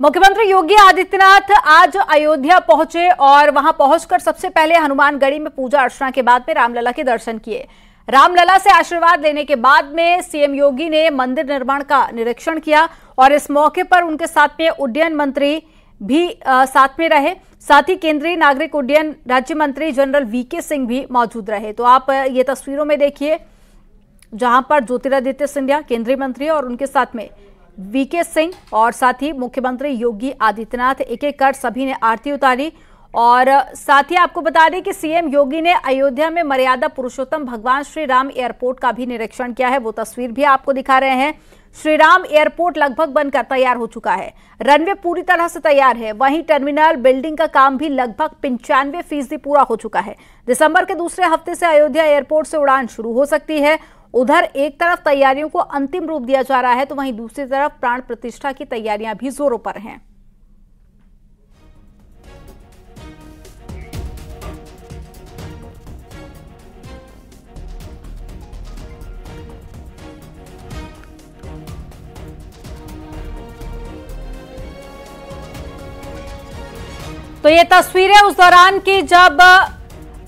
मुख्यमंत्री योगी आदित्यनाथ आज अयोध्या पहुंचे और वहां पहुंचकर सबसे पहले हनुमानगढ़ी में पूजा अर्चना के बाद में रामलला के दर्शन किए। रामलला से आशीर्वाद लेने के बाद में सीएम योगी ने मंदिर निर्माण का निरीक्षण किया और इस मौके पर उनके साथ में उड्डयन मंत्री भी साथ में रहे। साथ ही केंद्रीय नागरिक उड्डयन राज्य मंत्री जनरल वीके सिंह भी मौजूद रहे। तो आप ये तस्वीरों में देखिए जहां पर ज्योतिरादित्य सिंधिया केंद्रीय मंत्री और उनके साथ में वीके सिंह और साथ ही मुख्यमंत्री योगी आदित्यनाथ एक एक कर सभी ने आरती उतारी। और साथ ही आपको बता दें कि सीएम योगी ने अयोध्या में मर्यादा पुरुषोत्तम भगवान श्री राम एयरपोर्ट का भी निरीक्षण किया है। वो तस्वीर भी आपको दिखा रहे हैं। श्री राम एयरपोर्ट लगभग बनकर तैयार हो चुका है। रनवे पूरी तरह से तैयार है। वहीं टर्मिनल बिल्डिंग का काम भी लगभग 95% पूरा हो चुका है। दिसंबर के दूसरे हफ्ते से अयोध्या एयरपोर्ट से उड़ान शुरू हो सकती है। उधर एक तरफ तैयारियों को अंतिम रूप दिया जा रहा है तो वहीं दूसरी तरफ प्राण प्रतिष्ठा की तैयारियां भी जोरों पर हैं। तो ये तस्वीरें उस दौरान की जब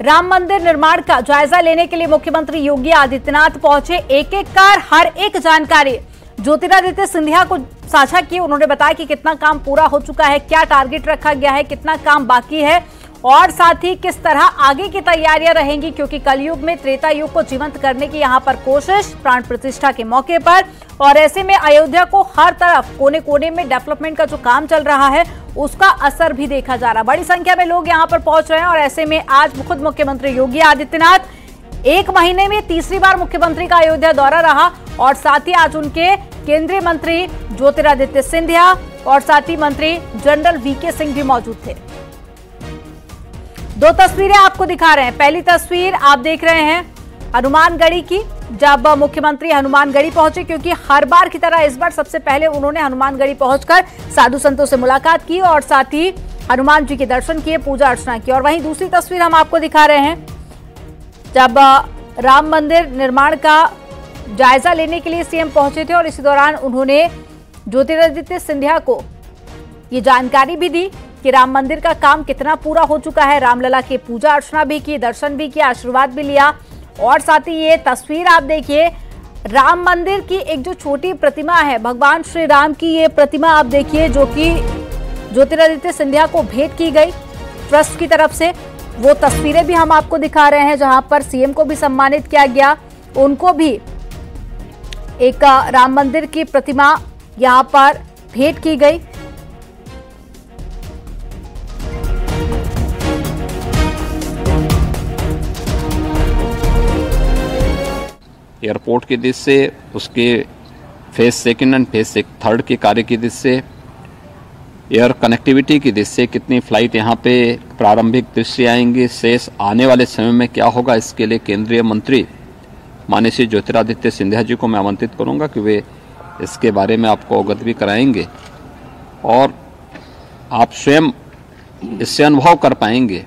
राम मंदिर निर्माण का जायजा लेने के लिए मुख्यमंत्री योगी आदित्यनाथ पहुंचे। एक एक कर हर एक जानकारी ज्योतिरादित्य सिंधिया को साझा की। उन्होंने बताया कि कितना काम पूरा हो चुका है, क्या टारगेट रखा गया है, कितना काम बाकी है और साथ ही किस तरह आगे की तैयारियां रहेंगी, क्योंकि कलयुग में त्रेता युग को जीवंत करने की यहां पर कोशिश प्राण प्रतिष्ठा के मौके पर। और ऐसे में अयोध्या को हर तरफ कोने कोने में डेवलपमेंट का जो काम चल रहा है उसका असर भी देखा जा रहा है। बड़ी संख्या में लोग यहां पर पहुंच रहे हैं और ऐसे में आज खुद मुख्यमंत्री योगी आदित्यनाथ एक महीने में तीसरी बार मुख्यमंत्री का अयोध्या दौरा रहा और साथ ही आज उनके केंद्रीय मंत्री ज्योतिरादित्य सिंधिया और साथ ही मंत्री जनरल वीके सिंह भी मौजूद थे। दो तस्वीरें आपको दिखा रहे हैं। पहली तस्वीर आप देख रहे हैं हनुमानगढ़ी की, जब मुख्यमंत्री हनुमानगढ़ी पहुंचे, क्योंकि हर बार की तरह इस बार सबसे पहले उन्होंने हनुमानगढ़ी पहुंचकर साधु संतों से मुलाकात की और साथ ही हनुमान जी के दर्शन किए, पूजा अर्चना की। और वहीं दूसरी तस्वीर हम आपको दिखा रहे हैं जब राम मंदिर निर्माण का जायजा लेने के लिए सीएम पहुंचे थे और इसी दौरान उन्होंने ज्योतिरादित्य सिंधिया को ये जानकारी भी दी कि राम मंदिर का काम कितना पूरा हो चुका है। रामलला की पूजा अर्चना भी की, दर्शन भी किया, आशीर्वाद भी लिया। और साथ ही ये तस्वीर आप देखिए राम मंदिर की एक जो छोटी प्रतिमा है भगवान श्री राम की, ये प्रतिमा आप देखिए जो कि ज्योतिरादित्य सिंधिया को भेंट की गई ट्रस्ट की तरफ से। वो तस्वीरें भी हम आपको दिखा रहे हैं जहां पर सीएम को भी सम्मानित किया गया, उनको भी एक राम मंदिर की प्रतिमा यहां पर भेंट की गई। एयरपोर्ट की दृष्टि से, उसके phase second and phase third के कार्य की दृष्टि से, एयर कनेक्टिविटी की दृष्टि से कितनी फ्लाइट यहाँ पे प्रारंभिक दृष्टि आएंगी, शेष आने वाले समय में क्या होगा, इसके लिए केंद्रीय मंत्री माननीय श्री ज्योतिरादित्य सिंधिया जी को मैं आमंत्रित करूँगा कि वे इसके बारे में आपको अवगत भी कराएंगे और आप स्वयं इससे अनुभव कर पाएंगे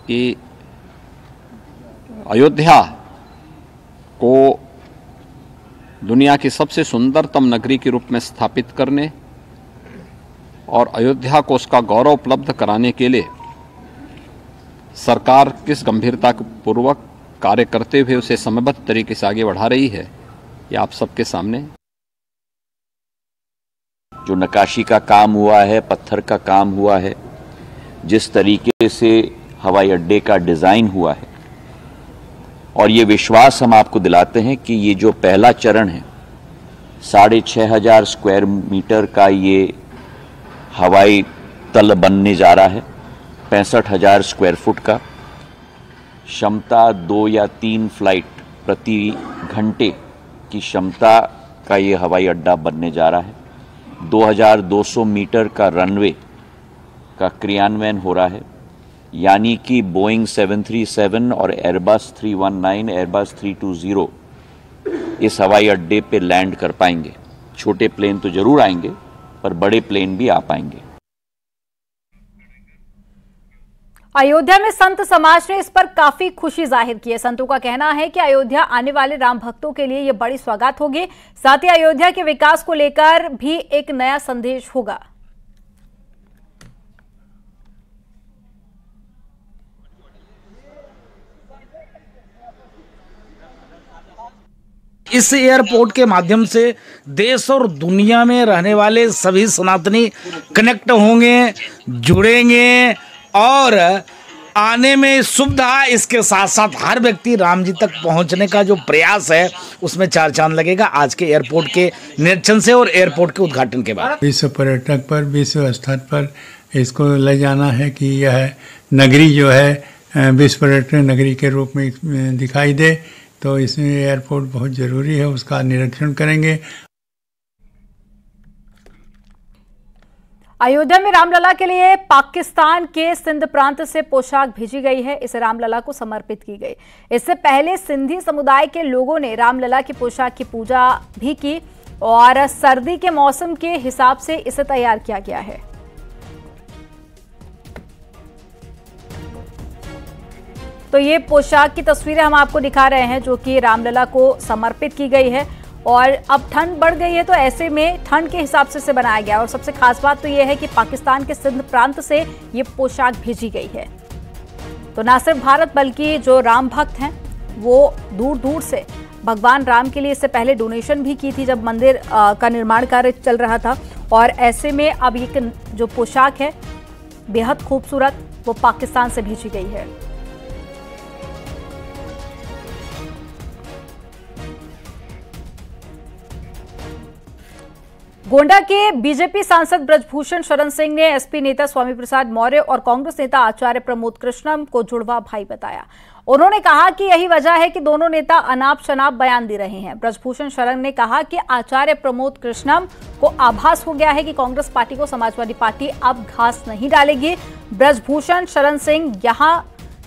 कि अयोध्या को दुनिया की सबसे सुंदरतम नगरी के रूप में स्थापित करने और अयोध्या को उसका गौरव उपलब्ध कराने के लिए सरकार किस गंभीरता पूर्वक कार्य करते हुए उसे समयबद्ध तरीके से आगे बढ़ा रही है, ये आप सबके सामने। जो नक्काशी का काम हुआ है, पत्थर का काम हुआ है, जिस तरीके से हवाई अड्डे का डिज़ाइन हुआ है, और ये विश्वास हम आपको दिलाते हैं कि ये जो पहला चरण है 6,500 स्क्वायर मीटर का ये हवाई तल बनने जा रहा है, 65,000 स्क्वायर फुट का, क्षमता 2 या 3 फ्लाइट प्रति घंटे की क्षमता का ये हवाई अड्डा बनने जा रहा है। 2,200 मीटर का रनवे का क्रियान्वयन हो रहा है, यानी कि बोइंग 737 और एयरबस 319, एयरबस 320 इस हवाई अड्डे पे लैंड कर पाएंगे। छोटे प्लेन तो जरूर आएंगे पर बड़े प्लेन भी आ पाएंगे। अयोध्या में संत समाज ने इस पर काफी खुशी जाहिर की है। संतों का कहना है कि अयोध्या आने वाले राम भक्तों के लिए यह बड़ी सौगात होगी, साथ ही अयोध्या के विकास को लेकर भी एक नया संदेश होगा। इस एयरपोर्ट के माध्यम से देश और दुनिया में रहने वाले सभी सनातनी कनेक्ट होंगे, जुड़ेंगे और आने में सुविधा, इसके साथ साथ हर व्यक्ति राम जी तक पहुंचने का जो प्रयास है उसमें चार चांद लगेगा आज के एयरपोर्ट के निरीक्षण से और एयरपोर्ट के उद्घाटन के बाद। विश्व पर्यटक पर, विश्व स्तर पर इसको ले जाना है कि यह नगरी जो है विश्व पर्यटन नगरी के रूप में दिखाई दे, तो इसमें एयरपोर्ट बहुत ज़रूरी है, उसका निरीक्षण करेंगे। अयोध्या में रामलला के लिए पाकिस्तान के सिंध प्रांत से पोशाक भेजी गई है। इसे रामलला को समर्पित की गई। इससे पहले सिंधी समुदाय के लोगों ने रामलला की पोशाक की पूजा भी की और सर्दी के मौसम के हिसाब से इसे तैयार किया गया है। तो ये पोशाक की तस्वीरें हम आपको दिखा रहे हैं जो कि रामलला को समर्पित की गई है। और अब ठंड बढ़ गई है तो ऐसे में ठंड के हिसाब से इसे बनाया गया। और सबसे खास बात तो यह है कि पाकिस्तान के सिंध प्रांत से ये पोशाक भेजी गई है। तो न सिर्फ भारत बल्कि जो राम भक्त हैं वो दूर दूर से भगवान राम के लिए इससे पहले डोनेशन भी की थी जब मंदिर का निर्माण कार्य चल रहा था। और ऐसे में अब ये जो पोशाक है बेहद खूबसूरत, वो पाकिस्तान से भेजी गई है। गोंडा के बीजेपी सांसद ब्रजभूषण शरण सिंह ने एसपी नेता स्वामी प्रसाद मौर्य और कांग्रेस नेता आचार्य प्रमोद कृष्णम को जुड़वा भाई बताया। उन्होंने कहा कि यही वजह है कि दोनों नेता अनाप शनाप बयान दे रहे हैं। ब्रजभूषण शरण ने कहा कि आचार्य प्रमोद कृष्णम को आभास हो गया है कि कांग्रेस पार्टी को समाजवादी पार्टी अब घास नहीं डालेगी। ब्रजभूषण शरण सिंह यहां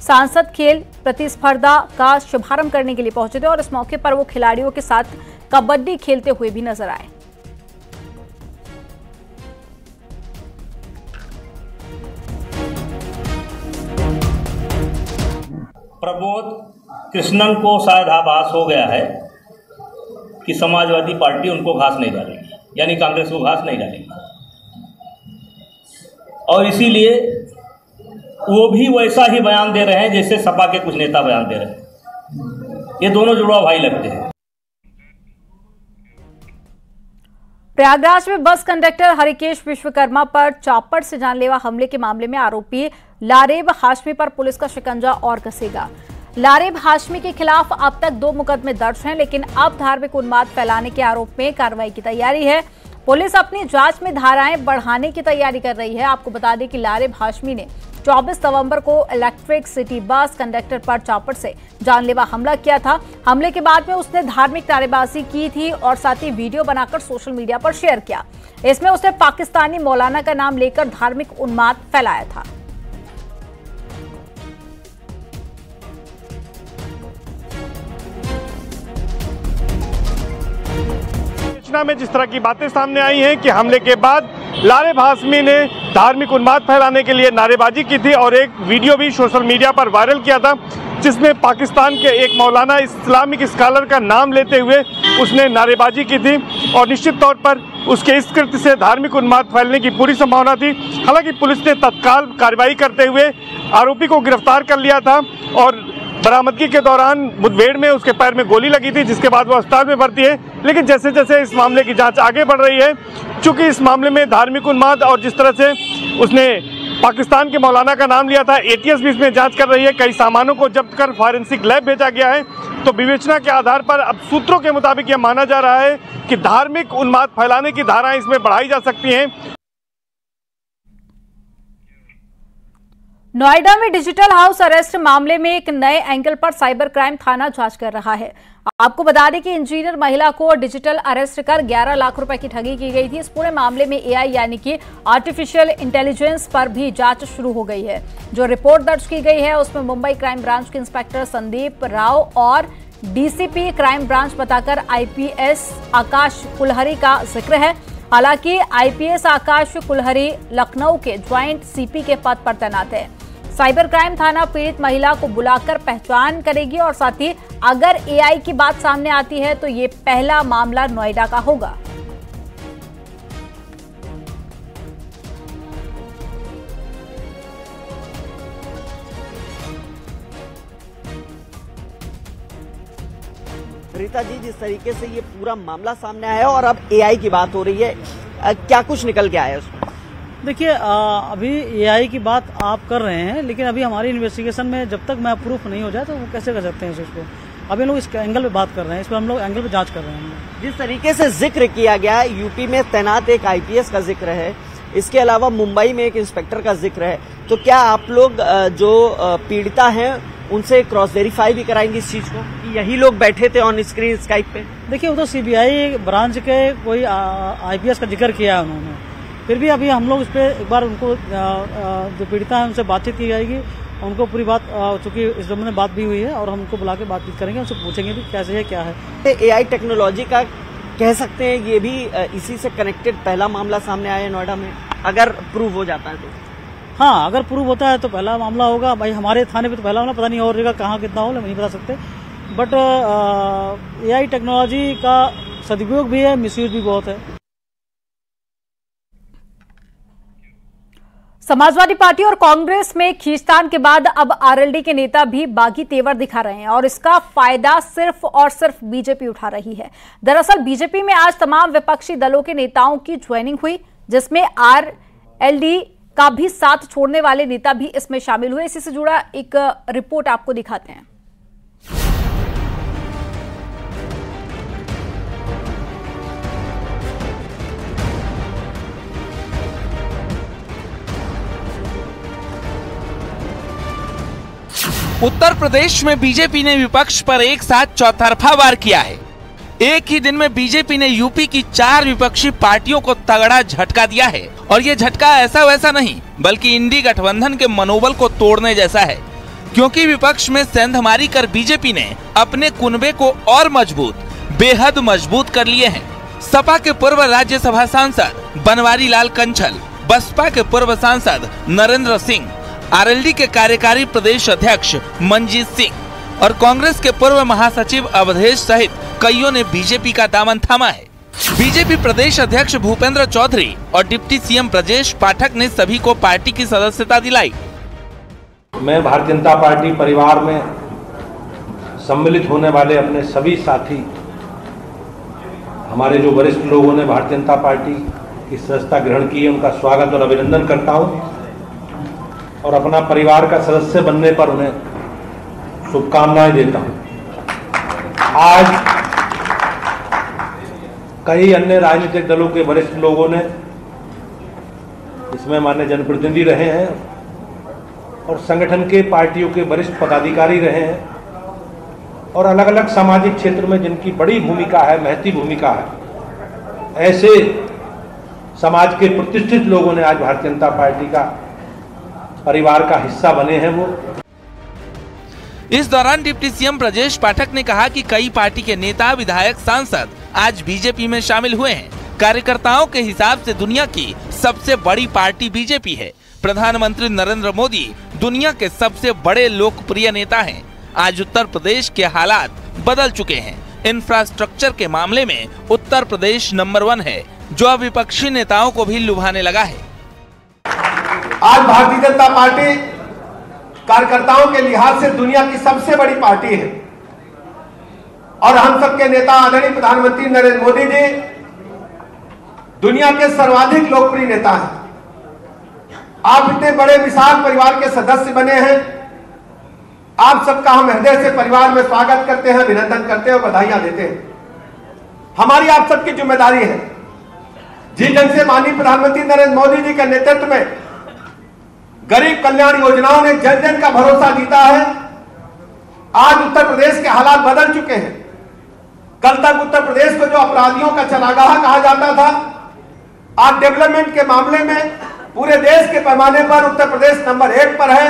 सांसद खेल प्रतिस्पर्धा का शुभारंभ करने के लिए पहुंचे थे और इस मौके पर वो खिलाड़ियों के साथ कबड्डी खेलते हुए भी नजर आए। प्रमोद कृष्णन को शायद आभास हो गया है कि समाजवादी पार्टी उनको घास नहीं डालेगी, यानी कांग्रेस को घास नहीं डालेगी, और इसीलिए वो भी वैसा ही बयान दे रहे हैं जैसे सपा के कुछ नेता बयान दे रहे हैं। ये दोनों जुड़वा भाई लगते हैं। प्रयागराज में बस कंडक्टर हरिकेश विश्वकर्मा पर चापड़ से जानलेवा हमले के मामले में आरोपी लारेब हाशमी पर पुलिस का शिकंजा और कसेगा। लारेब हाशमी के खिलाफ अब तक 2 मुकदमे दर्ज हैं, लेकिन अब धार्मिक उन्माद फैलाने के आरोप में कार्रवाई की तैयारी है। पुलिस अपनी जांच में धाराएं बढ़ाने की तैयारी कर रही है। आपको बता दें कि लारेब हाशमी ने 24 नवंबर को इलेक्ट्रिक सिटी बस कंडक्टर पर चापड़ से जानलेवा हमला किया था। हमले के बाद में उसने धार्मिक नारेबाजी की थी और साथ ही वीडियो बनाकर सोशल मीडिया पर शेयर किया। इसमें उसने पाकिस्तानी मौलाना का नाम लेकर धार्मिक उन्माद फैलाया था। में जिस तरह की बातें सामने आई हैं कि हमले के बाद लारेब हाशमी ने धार्मिक उन्माद फैलाने के लिए नारेबाजी की थी और एक वीडियो भी सोशल मीडिया पर वायरल किया था जिसमें पाकिस्तान के एक मौलाना इस्लामिक स्कॉलर का नाम लेते हुए उसने नारेबाजी की थी और निश्चित तौर पर उसके इस कृत्य से धार्मिक उन्माद फैलने की पूरी संभावना थी। हालांकि पुलिस ने तत्काल कार्रवाई करते हुए आरोपी को गिरफ्तार कर लिया था और बरामदगी के दौरान मुठभेड़ में उसके पैर में गोली लगी थी, जिसके बाद वो अस्पताल में भर्ती है। लेकिन जैसे जैसे इस मामले की जांच आगे बढ़ रही है, चूंकि इस मामले में धार्मिक उन्माद और जिस तरह से उसने पाकिस्तान के मौलाना का नाम लिया था, एटीएस भी इसमें जांच कर रही है। कई सामानों को जब्त कर फॉरेंसिक लैब भेजा गया है। तो विवेचना के आधार पर अब सूत्रों के मुताबिक यह माना जा रहा है कि धार्मिक उन्माद फैलाने की धाराएं इसमें बढ़ाई जा सकती हैं। नोएडा में डिजिटल हाउस अरेस्ट मामले में एक नए एंगल पर साइबर क्राइम थाना जांच कर रहा है। आपको बता दें कि इंजीनियर महिला को डिजिटल अरेस्ट कर 11 लाख रुपए की ठगी की गई थी। इस पूरे मामले में एआई यानी कि आर्टिफिशियल इंटेलिजेंस पर भी जांच शुरू हो गई है। जो रिपोर्ट दर्ज की गई है उसमें मुंबई क्राइम ब्रांच के इंस्पेक्टर संदीप राव और डीसीपी क्राइम ब्रांच बताकर आईपीएस आकाश कुलहरी का जिक्र है। हालांकि आईपीएस आकाश कुलहरी लखनऊ के ज्वाइंट सीपी के पद पर तैनात है। साइबर क्राइम थाना पीड़ित महिला को बुलाकर पहचान करेगी और साथ ही अगर एआई की बात सामने आती है तो ये पहला मामला नोएडा का होगा। सरिता जी, जिस तरीके से ये पूरा मामला सामने आया और अब एआई की बात हो रही है, क्या कुछ निकल के आया है उसमें? देखिए, अभी एआई की बात आप कर रहे हैं, लेकिन अभी हमारी इन्वेस्टिगेशन में जब तक मैं प्रूफ नहीं हो जाए तो वो कैसे कर सकते हैं इसको। अभी हम लोग इस एंगल पे बात कर रहे हैं, इस पर हम लोग एंगल पे जांच कर रहे हैं। जिस तरीके से जिक्र किया गया है, यूपी में तैनात एक आईपीएस का जिक्र है, इसके अलावा मुंबई में एक इंस्पेक्टर का जिक्र है, तो क्या आप लोग जो पीड़िता हैं उनसे क्रॉस वेरीफाई भी कराएंगे इस चीज को कि यही लोग बैठे थे ऑन स्क्रीन स्काइप पे? देखिए, वो तो सीबीआई ब्रांच के कोई आईपीएस का जिक्र किया है उन्होंने, फिर भी अभी हम लोग इस पर एक बार उनको जो पीड़िता है उनसे बातचीत की जाएगी, उनको पूरी बात, चूंकि इस संबंध में बात भी हुई है और हम उनको बुला के बातचीत करेंगे, उनसे पूछेंगे भी कैसे है क्या है। एआई टेक्नोलॉजी का कह सकते हैं ये भी इसी से कनेक्टेड पहला मामला सामने आया है नोएडा में, अगर प्रूव हो जाता है तो? हाँ, अगर प्रूव होता है तो पहला मामला होगा भाई। हमारे थाने पे तो पहला मामला, पता नहीं और जगह कहाँ कितना हो नहीं बता सकते, बट एआई टेक्नोलॉजी का सदुपयोग भी है, मिसयूज भी बहुत है। समाजवादी पार्टी और कांग्रेस में खींचतान के बाद अब आरएलडी के नेता भी बागी तेवर दिखा रहे हैं और इसका फायदा सिर्फ और सिर्फ बीजेपी उठा रही है। दरअसल बीजेपी में आज तमाम विपक्षी दलों के नेताओं की ज्वाइनिंग हुई, जिसमें आरएलडी का भी साथ छोड़ने वाले नेता भी इसमें शामिल हुए। इसी से जुड़ा एक रिपोर्ट आपको दिखाते हैं। उत्तर प्रदेश में बीजेपी ने विपक्ष पर एक साथ चौतरफा वार किया है। एक ही दिन में बीजेपी ने यूपी की 4 विपक्षी पार्टियों को तगड़ा झटका दिया है और ये झटका ऐसा वैसा नहीं बल्कि इंडी गठबंधन के मनोबल को तोड़ने जैसा है, क्योंकि विपक्ष में सेंधमारी कर बीजेपी ने अपने कुनबे को और बेहद मजबूत कर लिए हैं। सपा के पूर्व राज्यसभा सांसद बनवारी लाल कंछल, बसपा के पूर्व सांसद नरेंद्र सिंह, आरएलडी के कार्यकारी प्रदेश अध्यक्ष मंजीत सिंह और कांग्रेस के पूर्व महासचिव अवधेश सहित कईयों ने बीजेपी का दामन थामा है। बीजेपी प्रदेश अध्यक्ष भूपेंद्र चौधरी और डिप्टी सीएम ब्रजेश पाठक ने सभी को पार्टी की सदस्यता दिलाई। मैं भारतीय जनता पार्टी परिवार में सम्मिलित होने वाले अपने सभी साथी, हमारे जो वरिष्ठ लोगों ने भारतीय जनता पार्टी की सदस्यता ग्रहण की है, उनका स्वागत और अभिनंदन करता हूं और अपना परिवार का सदस्य बनने पर उन्हें शुभकामनाएं देता हूं। आज कई अन्य राजनीतिक दलों के वरिष्ठ लोगों ने इसमें माननीय जनप्रतिनिधि रहे हैं और संगठन के पार्टियों के वरिष्ठ पदाधिकारी रहे हैं और अलग अलग सामाजिक क्षेत्र में जिनकी बड़ी भूमिका है, महती भूमिका है, ऐसे समाज के प्रतिष्ठित लोगों ने आज भारतीय जनता पार्टी का परिवार का हिस्सा बने हैं। वो इस दौरान डिप्टी सीएम ब्रजेश पाठक ने कहा कि कई पार्टी के नेता, विधायक, सांसद आज बीजेपी में शामिल हुए हैं। कार्यकर्ताओं के हिसाब से दुनिया की सबसे बड़ी पार्टी बीजेपी है। प्रधानमंत्री नरेंद्र मोदी दुनिया के सबसे बड़े लोकप्रिय नेता हैं। आज उत्तर प्रदेश के हालात बदल चुके हैं। इंफ्रास्ट्रक्चर के मामले में उत्तर प्रदेश नंबर 1 है, जो अब विपक्षी नेताओं को भी लुभाने लगा है। आज भारतीय जनता पार्टी कार्यकर्ताओं के लिहाज से दुनिया की सबसे बड़ी पार्टी है और हम सबके नेता आदरणीय प्रधानमंत्री नरेंद्र मोदी जी दुनिया के सर्वाधिक लोकप्रिय नेता हैं। आप इतने बड़े विशाल परिवार के सदस्य बने हैं। आप सबका हम हृदय से परिवार में स्वागत करते हैं, अभिनंदन करते हैं और बधाइयां देते हैं। हमारी आप सबकी जिम्मेदारी है, जिस ढंग से माननीय प्रधानमंत्री नरेंद्र मोदी जी के नेतृत्व में गरीब कल्याण योजनाओं ने जन जन का भरोसा जीता है। आज उत्तर प्रदेश के हालात बदल चुके हैं। कल तक उत्तर प्रदेश को जो अपराधियों का चरागाह कहा जाता था, आज डेवलपमेंट के मामले में पूरे देश के पैमाने पर उत्तर प्रदेश नंबर 1 पर है।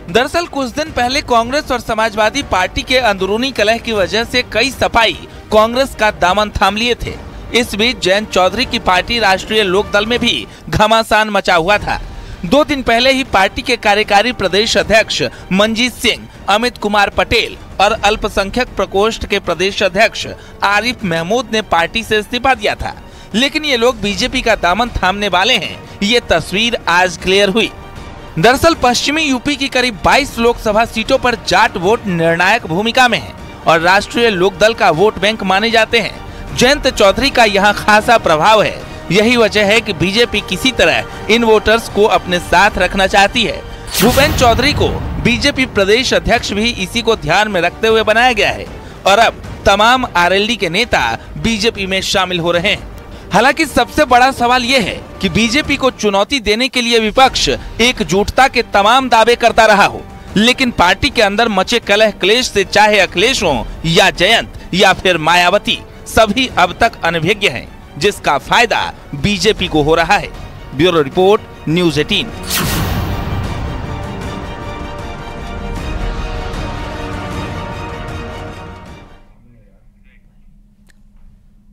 दरअसल कुछ दिन पहले कांग्रेस और समाजवादी पार्टी के अंदरूनी कलह की वजह से कई सपाई कांग्रेस का दामन थाम लिए थे। इस बीच जयंत चौधरी की पार्टी राष्ट्रीय लोकदल में भी घमासान मचा हुआ था। 2 दिन पहले ही पार्टी के कार्यकारी प्रदेश अध्यक्ष मंजीत सिंह, अमित कुमार पटेल और अल्पसंख्यक प्रकोष्ठ के प्रदेश अध्यक्ष आरिफ महमूद ने पार्टी से इस्तीफा दिया था, लेकिन ये लोग बीजेपी का दामन थामने वाले हैं, ये तस्वीर आज क्लियर हुई। दरअसल पश्चिमी यूपी की करीब 22 लोकसभा सीटों पर जाट वोट निर्णायक भूमिका में है और राष्ट्रीय लोकदल का वोट बैंक माने जाते हैं। जयंत चौधरी का यहाँ खासा प्रभाव है। यही वजह है कि बीजेपी किसी तरह इन वोटर्स को अपने साथ रखना चाहती है। भूपेंद्र चौधरी को बीजेपी प्रदेश अध्यक्ष भी इसी को ध्यान में रखते हुए बनाया गया है और अब तमाम आरएलडी के नेता बीजेपी में शामिल हो रहे हैं। हालांकि सबसे बड़ा सवाल ये है कि बीजेपी को चुनौती देने के लिए विपक्ष एकजुटता के तमाम दावे करता रहा हो, लेकिन पार्टी के अंदर मचे कलह क्लेश से चाहे अखिलेश हो या जयंत या फिर मायावती, सभी अब तक अनभिज्ञ हैं, जिसका फायदा बीजेपी को हो रहा है। Bureau report, news 18।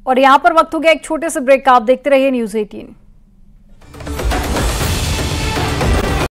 और यहाँ पर वक्त हो गया एक छोटे से ब्रेक का। आप देखते रहिए न्यूज़ 18।